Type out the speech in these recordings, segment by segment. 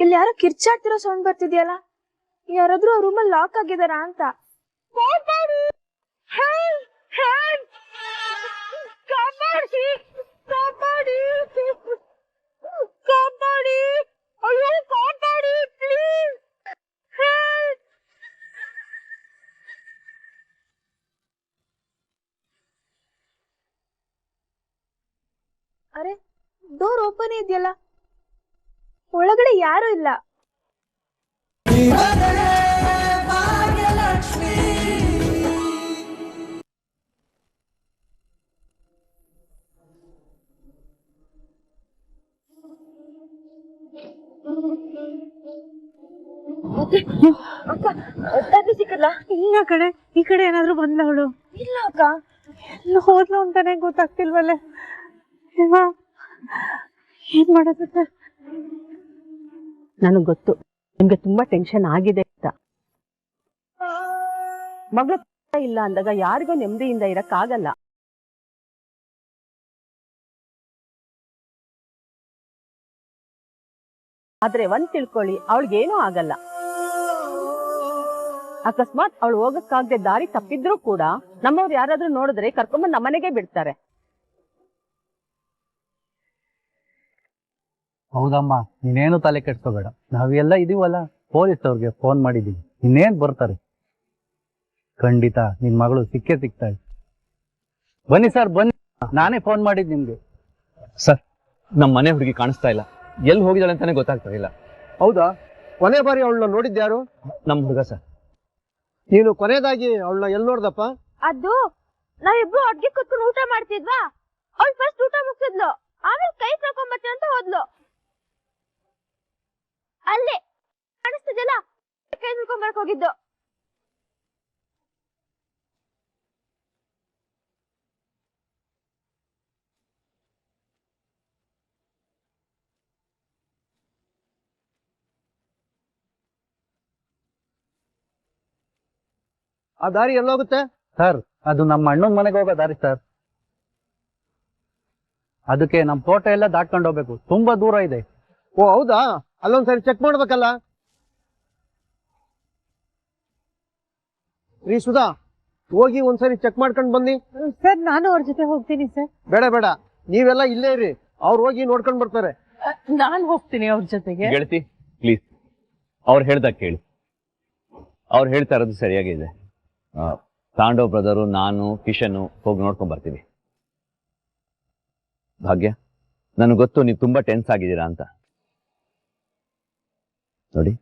ಇಲ್ಲಿ ಯಾರೋ ಕಿರ್ಚಾಡ್ತಿರೋ ಸೌಂಡ್ ಬರ್ತಿದ್ಯಲ್ಲ, ಯಾರಾದ್ರೂ ಆ ರೂಮಲ್ಲಿ ಲಾಕ್ ಆಗಿದಾರ ಅಂತ. ಅರೆ, ಡೋರ್ ಓಪನ್ ಇದೆಯಲ್ಲ, ಒಳಗಡೆ ಯಾರು ಇಲ್ಲ. ಅಕ್ಕ ಸಿಕ್ಕಲ್ಲ? ಇಲ್ಲ ಕಡೆ, ಈ ಕಡೆ ಏನಾದ್ರು ಬಂದ್ಲ ಅವಳು? ಇಲ್ಲ ಅಕ್ಕ, ಎಲ್ಲ ಹೋದ್ಲು ಅಂತಾನೆ ಗೊತ್ತಾಗ್ತಿಲ್ವಲ್ಲ. ಏನ್ ಮಾಡೋದು? ನನಗ್ ಗೊತ್ತು ನಿಮ್ಗೆ ತುಂಬಾ ಟೆನ್ಷನ್ ಆಗಿದೆ ಅಂತ. ಮಗಳು ಇಲ್ಲ ಅಂದಾಗ ಯಾರಿಗೂ ನೆಮ್ಮದಿಯಿಂದ ಇರಕ್ಕಾಗಲ್ಲ. ಆದ್ರೆ ಒಂದ್ ತಿಳ್ಕೊಳ್ಳಿ, ಅವಳಿಗೇನೂ ಆಗಲ್ಲ. ಅಕಸ್ಮಾತ್ ಅವಳು ಹೋಗಕ್ಕಾಗದೆ ದಾರಿ ತಪ್ಪಿದ್ರು ಕೂಡ ನಮ್ಮವ್ರು ಯಾರಾದ್ರೂ ನೋಡಿದ್ರೆ ಕರ್ಕೊಂಬಂದ್ ನಮ್ಮನೆಗೆ ಬಿಡ್ತಾರೆ. ಹೌದಮ್ಮ, ನೀನೇನು ತಲೆ ಕೆಡ್ಸ್ಕೋಬೇಡ. ನಾವೆಲ್ಲ ಇದೀವಲ್ಲ, ಪೊಲೀಸ್ ಅವ್ರಿಗೆ ಫೋನ್ ಮಾಡಿದೀವಿ, ಇನ್ನೇನ್ ಬರ್ತಾರೆ. ಖಂಡಿತ ನಿನ್ ಮಗಳು ಸಿಕ್ಕೇ ಸಿಗ್ತಾಳೆ. ಬನ್ನಿ ಸರ್, ಬನ್ನಿ. ನಾನೇ ಫೋನ್ ಮಾಡಿದ್ ನಿಮ್ಗೆ. ಸರ್, ನಮ್ಮ ಮನೆ ಹುಡುಗಿ ಕಾಣಿಸ್ತಾ ಇಲ್ಲ, ಎಲ್ಲಿ ಹೋಗಿದ್ದಾಳೆ ಅಂತಾನೆ ಗೊತ್ತಾಗ್ತಾ ಇಲ್ಲ. ಹೌದಾ? ಕೊನೆ ಬಾರಿ ಅವಳನ್ನ ನೋಡಿದ್ಯಾರು? ನಮ್ಮ ಹುಡುಗ ಸರ್. ನೀನು ಕೊನೆಯದಾಗಿ ಅವಳನ್ನ ಎಲ್ಲಿ ನೋಡ್ದಪ್ಪ? ಅದು ನಾವಿಬ್ರು ಅಡ್ಗೆ ಕೂತ್ಕೊಂಡು ಊಟ ಮಾಡ್ತಿದ್ವಾ, ಅವಳು ಫಸ್ಟ್ ಊಟ ಮುಗಿಸಿದ್ಲು, ಆಮೇಲೆ ಕೈ ತೊಳ್ಕೊಂಬತ್ತೆ ಅಂತ ಹೋದ್ಲು. ಅಲ್ಲೇ ಕಾಣಿಸ್ತಿದ್ಯಲ್ಲ, ಕೈ ತೊಳ್ಕೊಂಬರಕ್ ಹೋಗಿದ್ದು. ಆ ದಾರಿ ಎಲ್ಲೋಗುತ್ತೆ? ಸರ್, ಅದು ನಮ್ಮ ಅಣ್ಣನ ಮನೆಗೆ ಹೋಗೋ ದಾರಿ ಸರ್. ಅದಕ್ಕೆ ನಮ್ ತೋಟ ಎಲ್ಲ ದಾಟ್ಕೊಂಡು ಹೋಗ್ಬೇಕು, ತುಂಬಾ ದೂರ ಇದೆ. ಓ ಹೌದಾ? ಅಲ್ಲೊಂದ್ಸರಿ ಚೆಕ್ ಮಾಡ್ಬೇಕಲ್ಲ. ರೀ ಸುಧಾ, ಹೋಗಿ ಒಂದ್ಸರಿ ಚೆಕ್ ಮಾಡ್ಕೊಂಡ್ ಬನ್ನಿ. ಸರ್, ನಾನು ಅವ್ರ ಜೊತೆ ಹೋಗ್ತೀನಿ ಸರ್. ಬೇಡ ಬೇಡ, ನೀವೆಲ್ಲ ಇಲ್ಲೇ ಇರಿ, ಅವ್ರು ಹೋಗಿ ನೋಡ್ಕೊಂಡ್ ಬರ್ತಾರೆ. ನಾನ್ ಹೋಗ್ತೀನಿ ಅವ್ರ ಜೊತೆಗೆ. ಗೆಳತಿ ಪ್ಲೀಸ್, ಅವ್ರು ಹೇಳ್ದಾಗ ಕೇಳಿ. ಅವ್ರು ಹೇಳ್ತಾ ಇರೋದು ಸರಿಯಾಗಿದೆ. ತಾಂಡವ್ ಬ್ರದರು, ನಾನು, ಕಿಶನ್ ಹೋಗಿ ನೋಡ್ಕೊಂಡ್ ಬರ್ತೀವಿ. ಭಾಗ್ಯ, ನನಗೆ ಗೊತ್ತು ನೀವು ತುಂಬಾ ಟೆನ್ಸ್ ಆಗಿದ್ದೀರಾ ಅಂತ. ನೋಡಿ,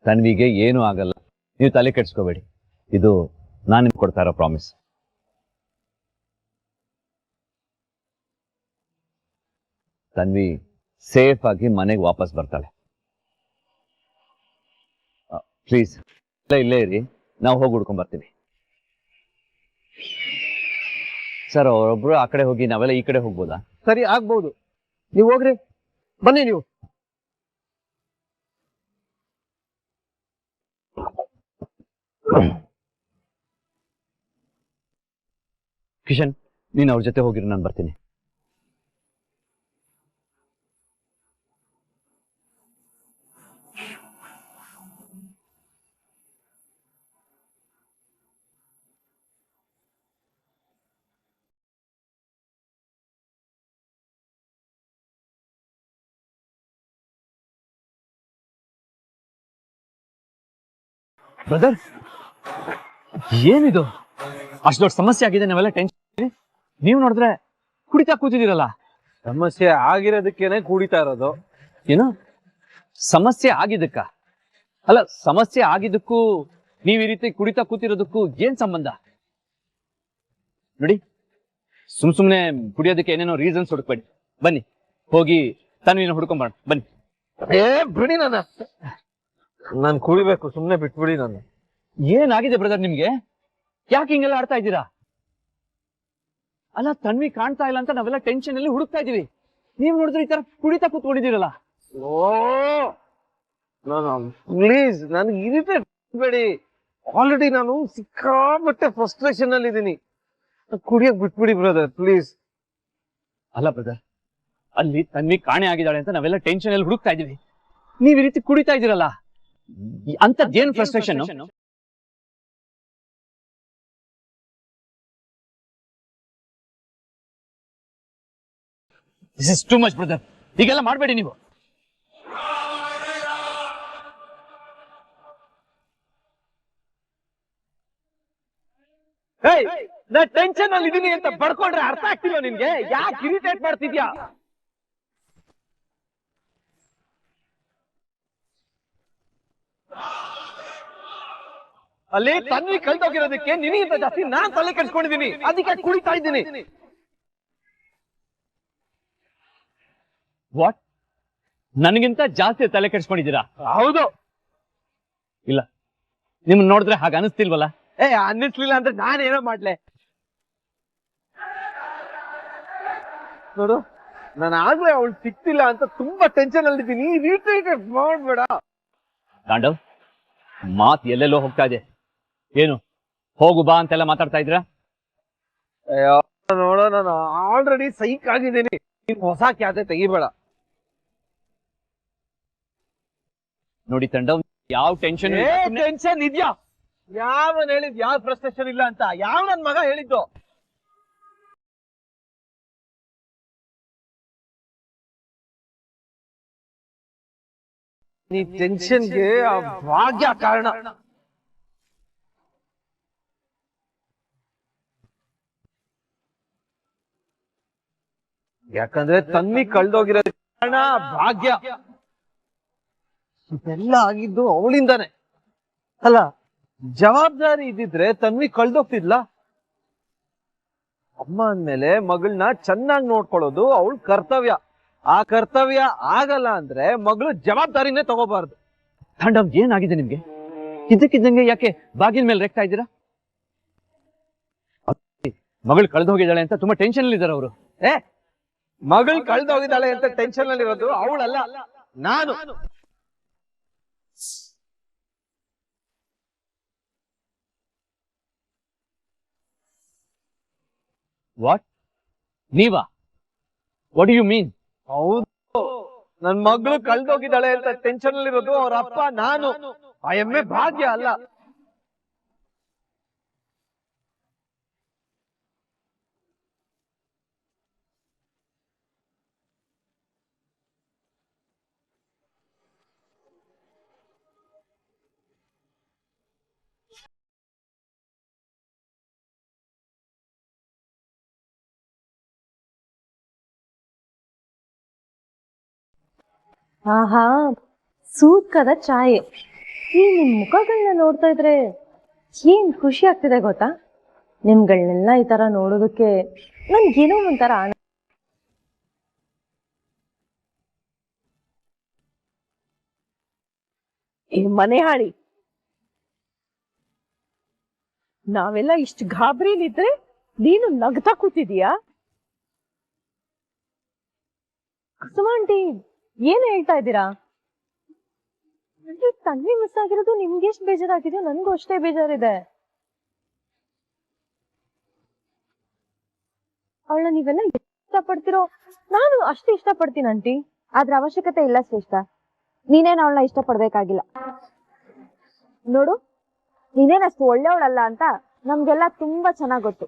ತನ್ವಿಗೆ ಏನೂ ಆಗಲ್ಲ, ನೀವು ತಲೆ ಕೆಡ್ಸ್ಕೋಬೇಡಿ. ಇದು ನಾನು ನಿಮ್ಗೆ ಕೊಡ್ತಾ ಇರೋ ಪ್ರಾಮಿಸ್. ತನ್ವಿ ಸೇಫ್ ಆಗಿ ಮನೆಗೆ ವಾಪಸ್ ಬರ್ತಾಳೆ. ಪ್ಲೀಸ್ ಇಲ್ಲೇ ಇರಿ, ನಾವು ಹೋಗಿ ಹುಡ್ಕೊಂಡ್ ಬರ್ತೀವಿ. ಸರ್, ಅವರೊಬ್ರು ಆ ಕಡೆ ಹೋಗಿ ನಾವೆಲ್ಲ ಈ ಕಡೆ ಹೋಗ್ಬೋದಾ? ಸರಿ, ಆಗ್ಬಹುದು. ನೀವು ಹೋಗ್ರಿ, ಬನ್ನಿ ನೀವು. ಕಿಶನ್, ನೀನು ಅವ್ರ ಜೊತೆ ಹೋಗಿರು, ನಾನು ಬರ್ತೀನಿ. ಬ್ರದರ್, ಏನಿದು? ಅಷ್ಟು ದೊಡ್ಡ ಸಮಸ್ಯೆ ಆಗಿದೆ, ನಾವೆಲ್ಲ ಟೆನ್ಷನ್. ನೀವು ನೋಡಿದ್ರೆ ಕುಡಿತಾ ಕೂತಿದ್ದೀರಲ್ಲ. ಸಮಸ್ಯೆ ಆಗಿರೋದಕ್ಕೇನೆ ಕುಡಿತಾ ಇರೋದು. ಏನು ಸಮಸ್ಯೆ ಆಗಿದ್ದಕ್ಕ? ಅಲ್ಲ, ಸಮಸ್ಯೆ ಆಗಿದ್ದಕ್ಕೂ ನೀವು ಈ ರೀತಿ ಕುಡಿತಾ ಕೂತಿರೋದಕ್ಕೂ ಏನ್ ಸಂಬಂಧ? ನೋಡಿ, ಸುಮ್ನೆ ಕುಡಿಯೋದಕ್ಕೆ ಏನೇನೋ ರೀಸನ್ಸ್ ಹುಡುಕ್ಬೇಡಿ. ಬನ್ನಿ, ಹೋಗಿ ತನ್ವಿನ ಹುಡ್ಕೊಂಬಾರ. ಬನ್ನಿ. ಬಿಡಿ, ನಾನು ಕುಡಿಬೇಕು, ಸುಮ್ನೆ ಬಿಟ್ಬಿಡಿ. ನಾನು ಏನಾಗಿದೆ ಬ್ರದರ್ ನಿಮ್ಗೆ? ಯಾಕೆ ಹಿಂಗೆಲ್ಲ ಆಡ್ತಾ ಇದ್ದೀರಾ? ಅಲ್ಲ, ತನ್ವಿ ಕಾಣ್ತಾ ಇಲ್ಲ ಅಂತ ನಾವೆಲ್ಲ ಟೆನ್ಷನ್ ಅಲ್ಲಿ ಹುಡುಕ್ತಾ ಇದೀವಿ. ನೀವು ನೋಡಿದ್ರೆ ಈ ತರ ಕುಡಿತಾ ಕೂತ್ಕೊಂಡಿದ್ದೀರಲ್ಲ. ಪ್ಲೀಸ್, ನನಗೆ ಇರಿಟೇಟ್ ಬೇಡಿ. ಆಲ್ರೆಡಿ ನಾನು ಸಿಕ್ಕಾಬಟ್ಟೆ ಫ್ರಸ್ಟ್ರೇಷನ್ ಅಲ್ಲಿ ಇದ್ದೀನಿ. ಕುಡಿಯಕ್ ಬಿಟ್ಬಿಡಿ ಬ್ರದರ್, ಪ್ಲೀಸ್. ಅಲ್ಲ ಬ್ರದರ್, ಅಲ್ಲಿ ತನ್ವಿ ಕಾಣೆ ಆಗಿದ್ದಾಳೆ ಅಂತ ನಾವೆಲ್ಲ ಟೆನ್ಷನ್ ಅಲ್ಲಿ ಹುಡುಕ್ತಾ ಇದೀವಿ. ನೀವ್ ಈ ರೀತಿ ಕುಡಿತಾ ಇದೀರಲ್ಲ, ಅಂತದ್ದೇನು frustration? This is too much brother. ಹೀಗೆಲ್ಲ ಮಾಡಬೇಡಿ ನೀವು. ನಾ ಟೆನ್ಷನ್ ಅಲ್ಲಿ ಇದೀನಿ ಅಂತ ಬಡ್ಕೊಂಡ್ರೆ ಅರ್ಥ ಆಗ್ತಿಲ್ಲ ನಿನ್ಗೆ? ಯಾಕೆ ಇರಿಟೇಟ್ ಮಾಡ್ತಿದ್ಯಾ? ಅಲ್ಲಿ ತನ್ವಿ ಕಳ್ದೋಗಿರೋದಕ್ಕೆ ನಿನಗಿಂತ ಜಾಸ್ತಿ ನಾನ್ ತಲೆ ಕೆಡ್ಸ್ಕೊಂಡಿದೀನಿ, ಅದಕ್ಕೆ ಕುಡಿತಾ ಇದ್ದೀನಿ. ವಾಟ್? ನನಗಿಂತ ಜಾಸ್ತಿ ತಲೆ ಕೆಡ್ಸ್ಕೊಂಡಿದ್ದೀರಾ? ಹೌದು. ಇಲ್ಲ, ನಿಮ್ನ ನೋಡಿದ್ರೆ ಹಾಗೆ ಅನಿಸ್ತಿಲ್ವಲ್ಲ? ಅನ್ನಿಸ್ಲಿಲ್ಲ ಅಂದ್ರೆ ನಾನೇನೋ ಮಾಡ್ಲೆ? ನೋಡು, ನಾನು ಆಗ್ಲೇ ಅವಳು ಸಿಕ್ತಿಲ್ಲ ಅಂತ ತುಂಬಾ ಟೆನ್ಷನ್ ಅಲ್ಲಿದ್ದೀನಿ. ಇರಿಟೇಟ್ ಮಾಡ್ಬೇಡ. ತಾಂಡವ್, ಮಾತ್ ಎಲ್ಲೆಲ್ಲೋ ಹೋಗ್ತಾ ಇದೆ. ಏನು ಹೋಗು ಬಾ ಅಂತೆಲ್ಲ ಮಾತಾಡ್ತಾ ಇದ್ರ? ಅಯ್ಯೋ ನೋಡೋ, ನಾನು ಆಲ್ರೆಡಿ ಸೈಕ್ ಆಗಿದ್ದೀನಿ. ನೀನ್ ಹೊಸ ಖ್ಯಾತೆ ತೆಗಿಬೇಡ. ನೋಡಿ ತಾಂಡವ್, ಯಾವ ಟೆನ್ಷನ್ ಟೆನ್ಷನ್ ಇದ್ಯಾ? ಯಾವನ್ ಹೇಳಿದ್ ಯಾವ ಫ್ರಸ್ಟ್ರೇಷನ್ ಇಲ್ಲ ಅಂತ? ಯಾವ ನನ್ ಮಗ ಹೇಳಿದ್ದು? ನೀ ಟೆನ್ಷನ್ಗೆ ಆ ಭಾಗ್ಯ ಕಾರಣ. ಯಾಕಂದ್ರೆ ತನ್ವಿ ಕಳ್ದೋಗಿರೋ ಕಾರಣ ಭಾಗ್ಯ. ಇದೆಲ್ಲ ಆಗಿದ್ದು ಅವಳಿಂದಾನೆ ಅಲ್ಲ. ಜವಾಬ್ದಾರಿ ಇದ್ದಿದ್ರೆ ತನ್ವಿ ಕಳ್ದೋಗ್ತಿದ್ಲ? ಅಮ್ಮ ಅಂದ್ಮೇಲೆ ಮಗಳನ್ನ ಚೆನ್ನಾಗಿ ನೋಡ್ಕೊಳ್ಳೋದು ಅವಳ ಕರ್ತವ್ಯ. ಆ ಕರ್ತವ್ಯ ಆಗಲ್ಲ ಅಂದ್ರೆ ಮಗಳು ಜವಾಬ್ದಾರಿನೇ ತಗೋಬಾರ್ದು. ತಾಂಡವ್, ಏನಾಗಿದೆ ನಿಮ್ಗೆ? ಇದ್ದಕ್ಕಿದ್ದಂಗೆ ಯಾಕೆ ಬಾಗಿನ ಮೇಲೆ ರೆಕ್ತಾ ಇದ್ದೀರಾ? ಮಗಳು ಕಳೆದು ಹೋಗಿದ್ದಾಳೆ ಅಂತ ತುಂಬಾ ಟೆನ್ಷನ್ ಅಲ್ಲಿ ಇದ್ದಾರೆ ಅವರು. ಮಗಳು ಕಳ್ದೋಗಿದ್ದಾಳೆ ಅಂತ ಟೆನ್ಷನ್ ಅಲ್ಲಿ ಇರೋದು ಅವಳಲ್ಲ, ನಾನು. ವಾಟ್? ನೀವಾ? What do you mean? ಹೌದು, ನನ್ ಮಗಳು ಕಳ್ದೋಗಿದ್ದಾಳೆ ಅಂತ ಟೆನ್ಷನ್ ಅಲ್ಲಿ ಇರೋದು ಅವ್ರ ಅಪ್ಪ ನಾನು, ಆ ಎಮ್ಮೆ ಭಾಗ್ಯ ಅಲ್ಲ. ಆಹಾ, ಸೂಕದ ಚಾಯೆ. ಈ ನಿಮ್ ಮುಖಗಳನ್ನ ನೋಡ್ತಾ ಇದ್ರೆ ಏನ್ ಖುಷಿ ಆಗ್ತಿದೆ ಗೊತ್ತಾ? ನಿಮ್ಗಳನ್ನೆಲ್ಲ ಈ ತರ ನೋಡೋದಕ್ಕೆ ನನ್ಗೇನೋ ಒಂಥರ ಈ ಮನೆ ಹಾಳಿ, ನಾವೆಲ್ಲ ಇಷ್ಟು ಗಾಬರಿಲಿದ್ರೆ ನೀನು ನಗ್ತಾ ಕೂತಿದೀಯಾ? ಕುಸುಮಾಂಟಿ, ಏನ್ ಹೇಳ್ತಾ ಇದ್ದೀರಾ? ತನ್ವಿ ಮಿಸ್ ಆಗಿರೋದು ನಿಮ್ಗೆ ಎಷ್ಟು ಬೇಜಾರಾಗಿದೆಯೋ ನನ್ಗೂ ಅಷ್ಟೇ ಬೇಜಾರಿದೆ. ಅವಳನ್ನ ನೀವೆಲ್ಲ ಇಷ್ಟಪಡ್ತಿರೋ, ನಾನು ಅಷ್ಟು ಇಷ್ಟಪಡ್ತೀನಿ ಆಂಟಿ. ಆದ್ರ ಅವಶ್ಯಕತೆ ಇಲ್ಲ ಶ್ರೇಷ್ಠ. ನೀನೇನ್ ಅವಳನ್ನ ಇಷ್ಟಪಡ್ಬೇಕಾಗಿಲ್ಲ. ನೋಡು, ನೀನೇನಷ್ಟು ಒಳ್ಳೆಯವಳಲ್ಲ ಅಂತ ನಮ್ಗೆಲ್ಲ ತುಂಬಾ ಚೆನ್ನಾಗ್ ಗೊತ್ತು.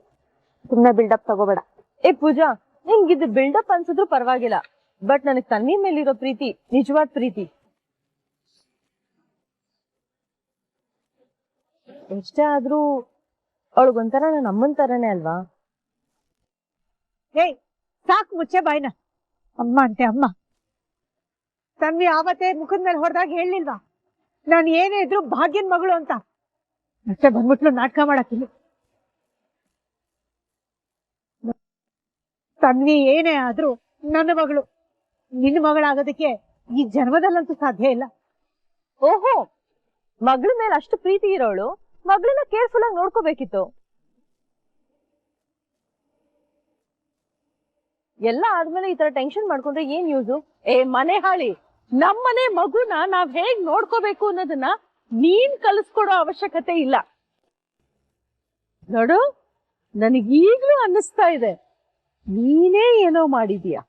ಸುಮ್ನೆ ಬಿಲ್ಡಪ್ ತಗೋಬೇಡ. ಏ ಪೂಜಾ, ನಿಂಗಿದ್ದು ಬಿಲ್ಡಪ್ ಅನ್ಸಿದ್ರು ಪರವಾಗಿಲ್ಲ, ಬಟ್ ನನಗ್ ತನ್ವಿ ಮೇಲಿರೋ ಪ್ರೀತಿ ನಿಜವಾದ ಪ್ರೀತಿ. ಎಷ್ಟೇ ಆದ್ರೂ ಅವಳಿಗೊಂಥರ ನನ್ನ ಅಮ್ಮನ್ ತರನೇ ಅಲ್ವಾ? ಏಯ್, ಸಾಕು ಮುಚ್ಚೆ ಬಾಯ್ನ. ಅಮ್ಮ ಅಂತೆ ಅಮ್ಮ. ತನ್ವಿ ಆವತ್ತೇ ಮುಖದ ಮೇಲೆ ಹೊಡೆದಾಗ ಹೇಳಿಲ್ವಾ ನಾನು ಏನೇ ಇದ್ರು ಭಾಗ್ಯನ್ ಮಗಳು ಅಂತ? ಮತ್ತೆ ಬಂದ್ಬಿಟ್ಲು ನಾಟಕ ಮಾಡಕ್ಕಿಲ್ಲ. ತನ್ವಿ ಏನೇ ಆದ್ರೂ ನನ್ನ ಮಗಳು. ನಿನ್ನ ಮಗಳಾಗೋದಕ್ಕೆ ಈ ಜನ್ಮದಲ್ಲಂತೂ ಸಾಧ್ಯ ಇಲ್ಲ. ಓಹೋ, ಮಗಳ ಮೇಲೆ ಅಷ್ಟು ಪ್ರೀತಿ ಇರೋಳು ಮಗಳನ್ನ ಕೇರ್ಫುಲ್ ಆಗಿ ನೋಡ್ಕೋಬೇಕಿತ್ತು. ಎಲ್ಲ ಆದ್ಮೇಲೆ ಈ ತರ ಟೆನ್ಷನ್ ಮಾಡ್ಕೊಂಡ್ರೆ ಏನ್ ಯೂಸು? ಏ ಮನೆ ಹಾಳಿ, ನಮ್ಮನೆ ಮಗುನ ನಾವ್ ಹೇಗ್ ನೋಡ್ಕೋಬೇಕು ಅನ್ನೋದನ್ನ ನೀನ್ ಕಲಿಸ್ಕೊಡೋ ಅವಶ್ಯಕತೆ ಇಲ್ಲ. ನೋಡು, ನನಗೀಗ್ಲೂ ಅನ್ನಿಸ್ತಾ ಇದೆ ನೀನೇ ಏನೋ ಮಾಡಿದೀಯ.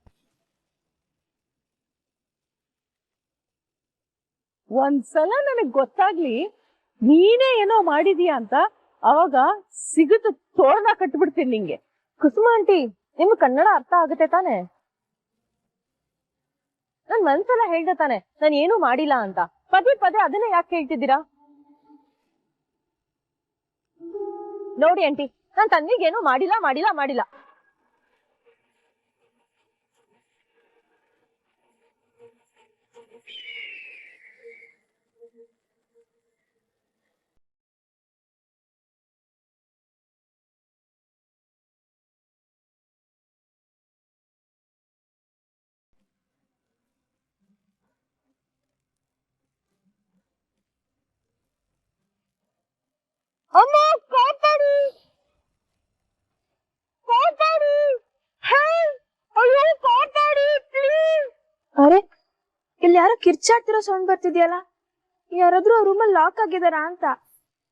ಒಂದ್ಸಲ ನನಗ್ ಗೊತ್ತಾಗ್ಲಿ ನೀನೇ ಏನೋ ಮಾಡಿದೀಯ ಅಂತ, ಅವಾಗ ಸಿಗುತ್ತ ತೋರಣ ಕಟ್ಬಿಡ್ತೀನಿ ನಿಂಗೆ. ಕುಸುಮ ಆಂಟಿ, ನಿಮ್ಗೆ ಕನ್ನಡ ಅರ್ಥ ಆಗುತ್ತೆ ತಾನೆ? ನನ್ ಮನ್ಸೆಲ್ಲ ಹೇಳ್ದೆ ತಾನೆ ನಾನು ಏನು ಮಾಡಿಲ್ಲ ಅಂತ. ಪದೇ ಪದೇ ಅದನ್ನೇ ಯಾಕೆ ಹೇಳ್ತಿದ್ದೀರಾ? ನೋಡಿ ಆಂಟಿ, ನಾನ್ ತನ್ವಿಗೇನು ಮಾಡಿಲ್ಲ ಮಾಡಿಲ್ಲ ಮಾಡಿಲ್ಲ. ಅಮ್ಮ ಕಾಪಾಡಿ, ಕಾಪಾಡಿ, ಅಯ್ಯೋ ಕಾಪಾಡಿ ಪ್ಲೀಸ್. ಅರೆ, ಇಲ್ಲಿ ಯಾರೋ ಕಿರ್ಚಾಡ್ತಿರೋ ಸೌಂಡ್ ಬರ್ತಿದ್ಯಲ್ಲ, ಯಾರಾದ್ರೂ ಆ ರೂಮಲ್ಲಿ ಲಾಕ್ ಆಗಿದಾರಾ ಅಂತ.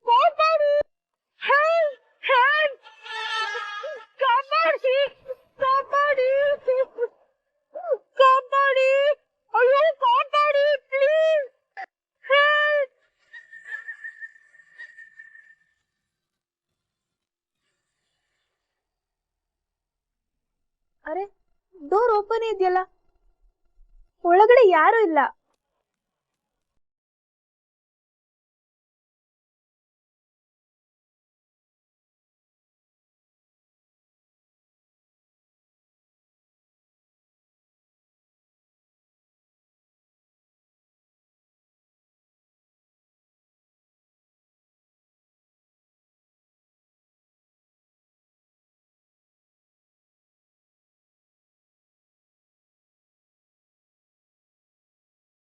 ಕಾಪಾಡಿ, ಕಾಪಾಡಿ, ಕಾಪಾಡಿ, ಕಾಪಾಡಿ, ಅಯ್ಯೋ ಕಾಪಾಡಿ ಪ್ಲೀಸ್. ಅರೆ, ಡೋರ್ ಓಪನ್ ಇದೆಯಲ್ಲ, ಒಳಗಡೆ ಯಾರು ಇಲ್ಲ.